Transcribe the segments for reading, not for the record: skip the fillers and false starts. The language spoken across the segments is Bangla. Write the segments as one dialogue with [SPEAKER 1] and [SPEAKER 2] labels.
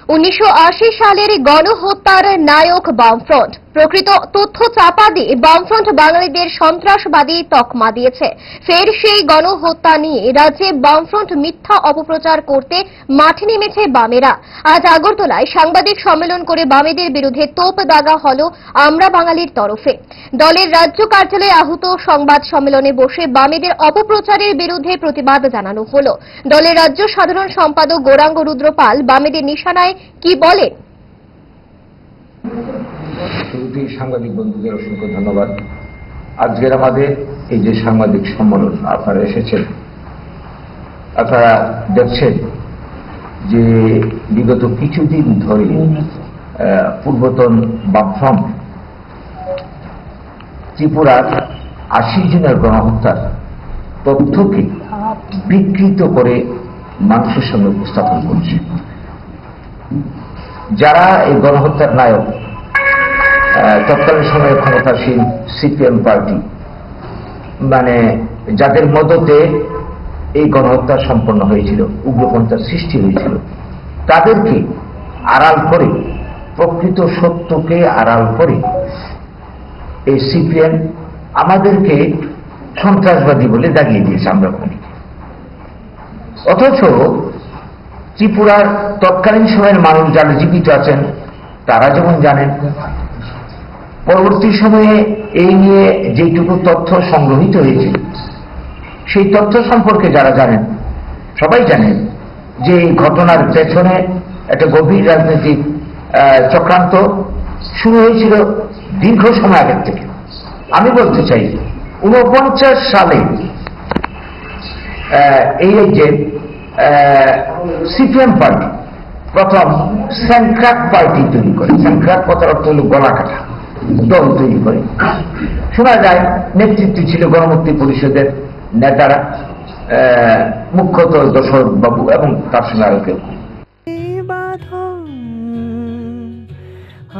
[SPEAKER 1] 1980 সালের গণহত্যার নায়ক বামফ্রন্ট। প্রকৃত তথ্য চাপা দিয়ে বামফ্রন্ট বাঙালিদের সন্ত্রাসবাদী তকমা দিয়েছে। ফের সেই গণহত্যা নিয়ে রাজ্যে বামফ্রন্ট মিথ্যা অপপ্রচার করতে মাঠে নেমেছে বামেরা। আজ আগরতলায় সাংবাদিক সম্মেলন করে বামেদের বিরুদ্ধে তোপ দাগা হল আমরা বাঙালির তরফে। দলের রাজ্য কার্যালয়ে আহুত সংবাদ সম্মেলনে বসে বামেদের অপপ্রচারের বিরুদ্ধে প্রতিবাদ জানানো হল। দলের রাজ্য সাধারণ সম্পাদক গৌরাঙ্গ রুদ্র পাল বামেদের নিশানায় কি বলেন?
[SPEAKER 2] সাংবাদিক বন্ধুদের অসংখ্য ধন্যবাদ। আজকের আমাদের এই যে সাংবাদিক সম্মেলন আপনারা এসেছেন, আপনারা দেখছেন যে বিগত কিছুদিন ধরে পূর্বতন বামফ্রন্ট ত্রিপুরার 80 জনের গণহত্যার তথ্যকে বিকৃত করে মানুষের সামনে উপস্থাপন করছে। যারা এই গণহত্যার নায়ক, তৎকালীন সময়ে ক্ষমতাসীন সিপিএম পার্টি, মানে যাদের মদতে এই গণহত্যা সম্পন্ন হয়েছিল, উগ্রপন্থার সৃষ্টি হয়েছিল, তাদেরকে আড়াল করে, প্রকৃত সত্যকে আড়াল করে এই সিপিএম আমাদেরকে সন্ত্রাসবাদী বলে দাগিয়ে দিয়েছে আমরা বলি। অথচ ত্রিপুরার তৎকালীন সময়ের মানুষ যারা জীবিত আছেন তারা যেমন জানেন, পরবর্তী সময়ে এই নিয়ে যেটুকু তথ্য সংগ্রহিত হয়েছিল সেই তথ্য সম্পর্কে যারা জানেন সবাই জানেন যে এই ঘটনার পেছনে একটা গভীর রাজনৈতিক চক্রান্ত শুরু হয়েছিল দীর্ঘ সময় আগের থেকে। আমি বলতে চাই 49 সালে এই যে সিপিএম পার্টি প্রথম স্যাংক্রাক পার্টি তৈরি করে। স্যাংক্রাক কথার অর্থ হল গলা কাটা, দল তৈরি করে। শোনা যায় নেতৃত্বে ছিল গণমুক্তি পরিষদের নেতারা, মুখ্যত দশরথ বাবু এবং তার সঙ্গে আরো কেউ।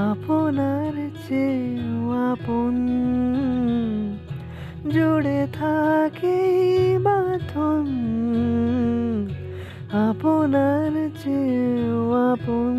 [SPEAKER 3] আপনার চেয়েও আপন জুড়ে থাকে বাঁধন, আপনার চেয়েও আপন।